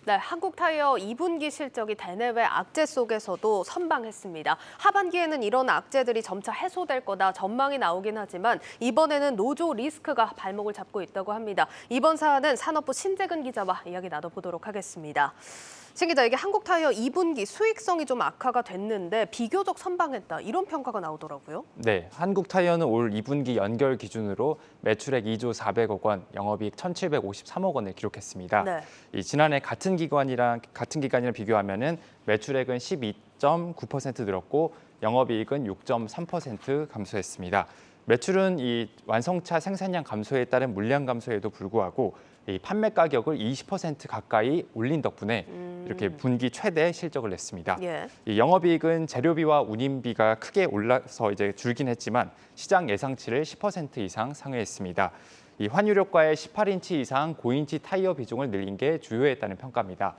네, 한국타이어 2분기 실적이 대내외 악재 속에서도 선방했습니다. 하반기에는 이런 악재들이 점차 해소될 거다 전망이 나오긴 하지만 이번에는 노조 리스크가 발목을 잡고 있다고 합니다. 이번 사안은 산업부 신재근 기자와 이야기 나눠보도록 하겠습니다. 신 기자, 이게 한국타이어 2분기 수익성이 좀 악화가 됐는데 비교적 선방했다 이런 평가가 나오더라고요. 네, 한국타이어는 올 2분기 연결 기준으로 매출액 2조 400억 원, 영업이익 1,753억 원을 기록했습니다. 네. 이 지난해 같은 기간이랑 비교하면은 매출액은 12.9% 늘었고 영업이익은 6.3% 감소했습니다. 매출은 이 완성차 생산량 감소에 따른 물량 감소에도 불구하고 이 판매 가격을 20% 가까이 올린 덕분에 이렇게 분기 최대 실적을 냈습니다. 예. 이 영업이익은 재료비와 운임비가 크게 올라서 이제 줄긴 했지만 시장 예상치를 10% 이상 상회했습니다. 이 환율 효과에 18인치 이상 고인치 타이어 비중을 늘린 게 주요했다는 평가입니다.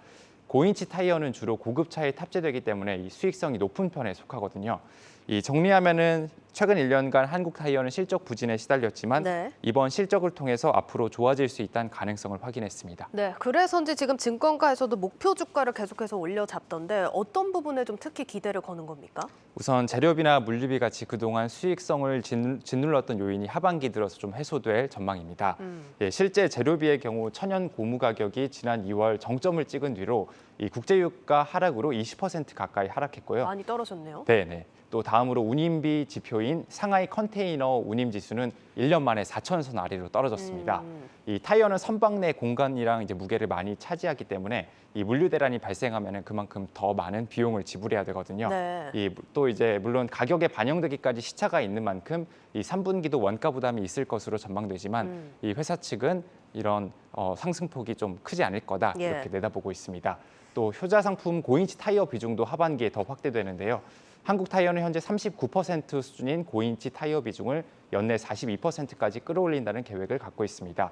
고인치 타이어는 주로 고급차에 탑재되기 때문에 이 수익성이 높은 편에 속하거든요. 이 정리하면은 최근 1년간 한국 타이어는 실적 부진에 시달렸지만 네. 이번 실적을 통해서 앞으로 좋아질 수 있다는 가능성을 확인했습니다. 네, 그래서인지 지금 증권가에서도 목표 주가를 계속해서 올려잡던데 어떤 부분에 좀 특히 기대를 거는 겁니까? 우선 재료비나 물류비 같이 그동안 수익성을 짓눌렀던 요인이 하반기 들어서 좀 해소될 전망입니다. 예, 실제 재료비의 경우 천연 고무 가격이 지난 2월 정점을 찍은 뒤로 이 국제유가 하락으로 20% 가까이 하락했고요. 많이 떨어졌네요. 네. 또 다음으로 운임비 지표인 상하이 컨테이너 운임 지수는 1년 만에 4천선 아래로 떨어졌습니다. 이 타이어는 선박 내 공간이랑 이제 무게를 많이 차지하기 때문에 이 물류 대란이 발생하면 그만큼 더 많은 비용을 지불해야 되거든요. 네. 또 이제 물론 가격에 반영되기까지 시차가 있는 만큼 이 3분기도 원가 부담이 있을 것으로 전망되지만 이 회사 측은 이런 상승폭이 좀 크지 않을 거다 이렇게 내다보고 있습니다. 또 효자 상품 고인치 타이어 비중도 하반기에 더 확대되는데요. 한국 타이어는 현재 39% 수준인 고인치 타이어 비중을 연내 42%까지 끌어올린다는 계획을 갖고 있습니다.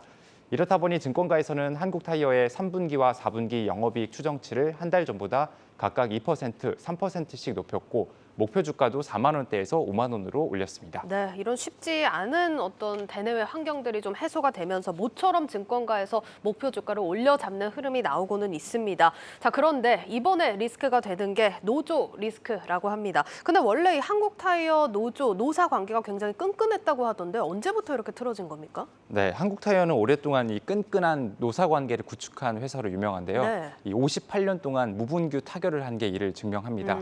이렇다 보니 증권가에서는 한국 타이어의 3분기와 4분기 영업이익 추정치를 한 달 전보다 각각 2%, 3%씩 높였고 목표 주가도 4만 원대에서 5만 원으로 올렸습니다. 네, 이런 쉽지 않은 어떤 대내외 환경들이 좀 해소가 되면서 모처럼 증권가에서 목표 주가를 올려잡는 흐름이 나오고는 있습니다. 자, 그런데 이번에 리스크가 되는 게 노조 리스크라고 합니다. 근데 원래 이 한국타이어 노조, 노사 관계가 굉장히 끈끈했다고 하던데 언제부터 이렇게 틀어진 겁니까? 네, 한국타이어는 오랫동안 이 끈끈한 노사 관계를 구축한 회사로 유명한데요. 네. 이 58년 동안 무분규 타결을 한 게 이를 증명합니다.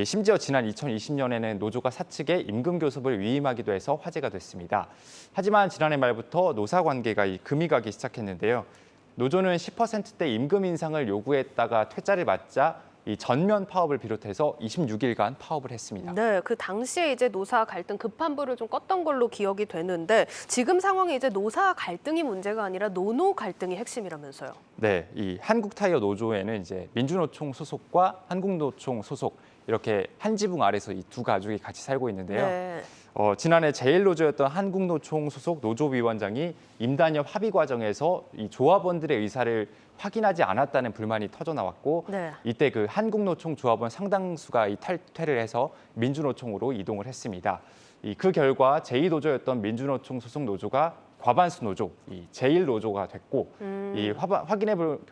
심지어 지난 2020년에는 노조가 사측에 임금 교섭을 위임하기도 해서 화제가 됐습니다. 하지만 지난해 말부터 노사 관계가 금이 가기 시작했는데요. 노조는 10%대 임금 인상을 요구했다가 퇴짜를 맞자 이 전면 파업을 비롯해서 26일간 파업을 했습니다. 네, 그 당시에 이제 노사 갈등 급한 불을 좀 껐던 걸로 기억이 되는데 지금 상황이 이제 노사 갈등이 문제가 아니라 노노 갈등이 핵심이라면서요. 네, 이 한국타이어 노조에는 이제 민주노총 소속과 한국노총 소속 이렇게 한 지붕 아래서 이 두 가족이 같이 살고 있는데요. 네. 지난해 제1노조였던 한국노총 소속 노조위원장이 임단협 합의 과정에서 이 조합원들의 의사를 확인하지 않았다는 불만이 터져 나왔고 네. 이때 그 한국노총 조합원 상당수가 이 탈퇴를 해서 민주노총으로 이동을 했습니다. 그 결과 제2노조였던 민주노총 소속 노조가 과반수 노조, 이 제1노조가 됐고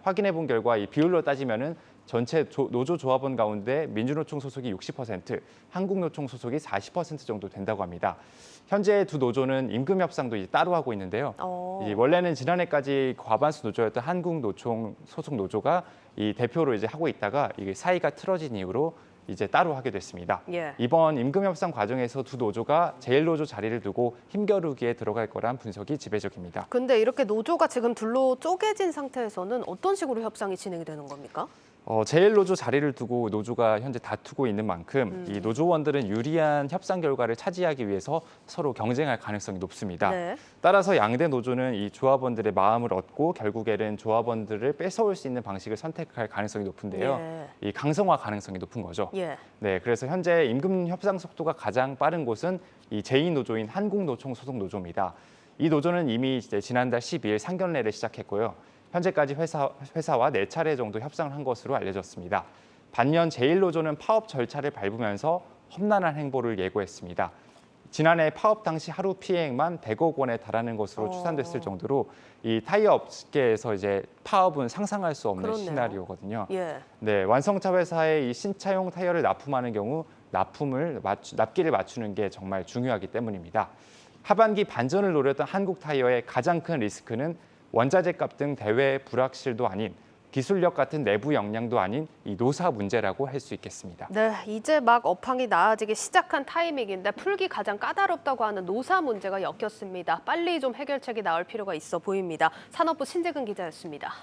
확인해 본 결과 이 비율로 따지면은 전체 노조 조합원 가운데 민주노총 소속이 60%, 한국노총 소속이 40% 정도 된다고 합니다. 현재 두 노조는 임금 협상도 이제 따로 하고 있는데요. 원래는 지난해까지 과반수 노조였던 한국노총 소속 노조가 이 대표로 이제 하고 있다가 이게 사이가 틀어진 이후로 이제 따로 하게 됐습니다. 예. 이번 임금 협상 과정에서 두 노조가 제1노조 자리를 두고 힘겨루기에 들어갈 거란 분석이 지배적입니다. 근데 이렇게 노조가 지금 둘로 쪼개진 상태에서는 어떤 식으로 협상이 진행이 되는 겁니까? 제1노조 자리를 두고 노조가 현재 다투고 있는 만큼 이 노조원들은 유리한 협상 결과를 차지하기 위해서 서로 경쟁할 가능성이 높습니다. 네. 따라서 양대 노조는 이 조합원들의 마음을 얻고 결국에는 조합원들을 뺏어올 수 있는 방식을 선택할 가능성이 높은데요. 이 강성화 가능성이 높은 거죠. 예. 네, 그래서 현재 임금 협상 속도가 가장 빠른 곳은 이 제2노조인 한국노총 소속 노조입니다. 이 노조는 이미 이제 지난달 12일 상견례를 시작했고요. 현재까지 회사와 4차례 정도 협상을 한 것으로 알려졌습니다. 반면 제1노조는 파업 절차를 밟으면서 험난한 행보를 예고했습니다. 지난해 파업 당시 하루 피해액만 100억 원에 달하는 것으로 추산됐을 정도로 이 타이어 업계에서 이제 파업은 상상할 수 없는 그렇네요. 시나리오거든요. 예. 네, 완성차 회사에 이 신차용 타이어를 납품하는 경우 납기를 맞추는 게 정말 중요하기 때문입니다. 하반기 반전을 노렸던 한국 타이어의 가장 큰 리스크는 원자재 값 등 대외 불확실도 아닌 기술력 같은 내부 역량도 아닌 이 노사 문제라고 할 수 있겠습니다. 네, 이제 막 업황이 나아지기 시작한 타이밍인데 풀기 가장 까다롭다고 하는 노사 문제가 엮였습니다. 빨리 좀 해결책이 나올 필요가 있어 보입니다. 산업부 신재근 기자였습니다.